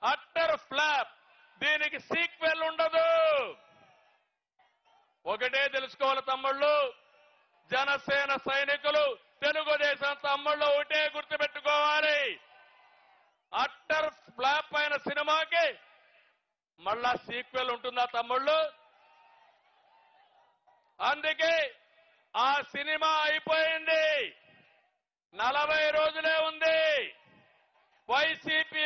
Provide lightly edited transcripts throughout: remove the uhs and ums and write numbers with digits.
Utter flop. దీనికి sequel ఉండదు. ఒకటే తెలుసుకోవాలి తమ్ముళ్ళు, జనసేన సైనికులు, తెలుగుదేశం తమ్ముళ్ళు ఒకటే గుర్తుపెట్టుకోవాలి. అట్టర్ ఫ్లాప్ అయిన సినిమాకి మళ్ళా సీక్వెల్ ఉంటుందా తమ్ముళ్ళు? అందుకే ఆ సినిమా అయిపోయింది, 40 రోజులే ఉంది. వైసీపీ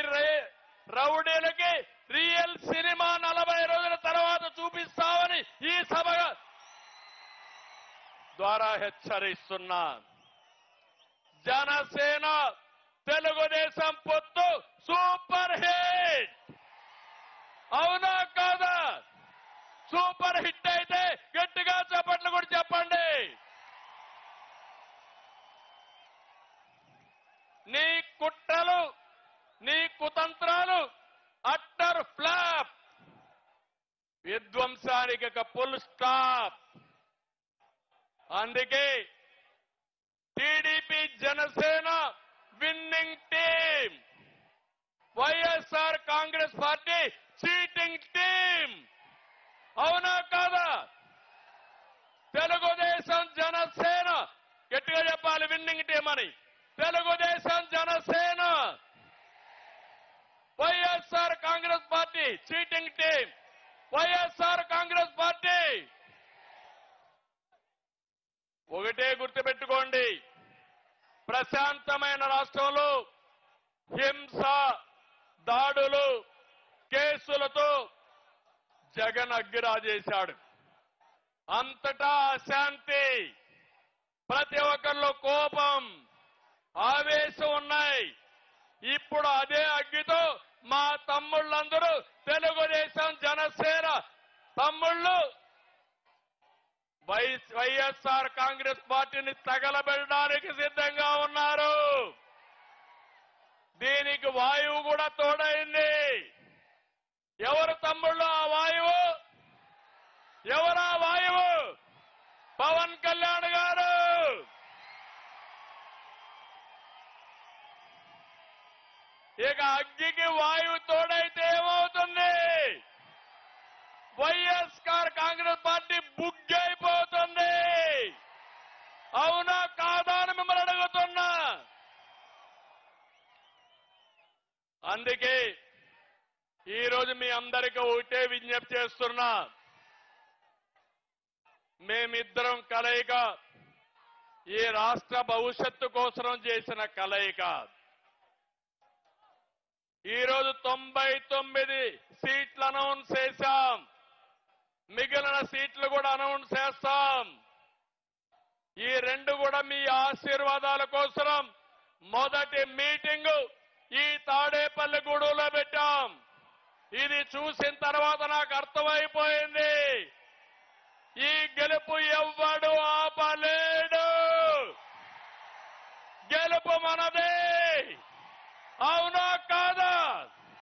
రౌడీలకి రియల్ సినిమా 40 రోజుల తర్వాత చూపిస్తామని ఈ సభ ద్వారా హెచ్చరిస్తున్నా. జనసేన తెలుగుదేశం పొత్తు సూపర్ హిట్. అవునా కాదా? సూపర్ హిట్ అయితే గట్టిగా చప్పట్లు కూడా చెప్పండి. నీ కుట్రలు, నీ కుతంత్రాలు అట్టర్ ఫ్లాప్. విధ్వంసానికి ఫుల్ స్టాప్. అందుకే TDP Janasena winning team, YSR Congress party cheating team. అవునా కాదా? తెలుగుదేశం జనసేన గట్టిగా చెప్పాలి విన్నింగ్ టీం అని. Telugu Desam Janasena, YSR Congress party cheating team. YSR Congress party. ఒకటే గుర్తుపెట్టుకోండి, ప్రశాంతమైన రాష్ట్రంలో హింస, దాడులు, కేసులతో జగన్ అగ్గిరాజేశాడు. అంతటా అశాంతి, ప్రతి ఒక్కరిలో కోపం, ఆవేశం ఉన్నాయి. ఇప్పుడు అదే అగ్గితో మా తమ్ముళ్ళందరూ తెలుగుదేశం జనసేన తమ్ముళ్ళు వైఎస్ఆర్ కాంగ్రెస్ పార్టీని తగలబెట్టడానికి సిద్ధంగా ఉన్నారు. దీనికి వాయువు కూడా తోడైంది. ఎవరు తమ్ముళ్ళు ఆ వాయువు? ఎవరా వాయువు? పవన్ కళ్యాణ్ గారు. ఇక అగ్గికి వాయువు తోడైతే ఏమవుతుంది? వైఎస్ఆర్ కాంగ్రెస్ పార్టీ బుగ్గైపోతుంది. అవునా కాదా అని మిమ్మల్ని అడుగుతున్నా. అందుకే ఈరోజు మీ అందరికీ ఒకటే విజ్ఞప్తి చేస్తున్నా. మేమిద్దరం కలయిక ఈ రాష్ట్ర భవిష్యత్తు కోసం చేసిన కలయిక. ఈరోజు 99 సీట్లు అనౌన్స్ చేశాం. మిగిలిన సీట్లు కూడా అనౌన్స్ చేస్తాం. ఈ రెండు కూడా మీ ఆశీర్వాదాల కోసం మొదటి మీటింగు ఈ తాడేపల్లిగూడెంలో పెట్టాం. ఇది చూసిన తర్వాత నాకు అర్థమైపోయింది, ఈ గెలుపు ఎవ్వడు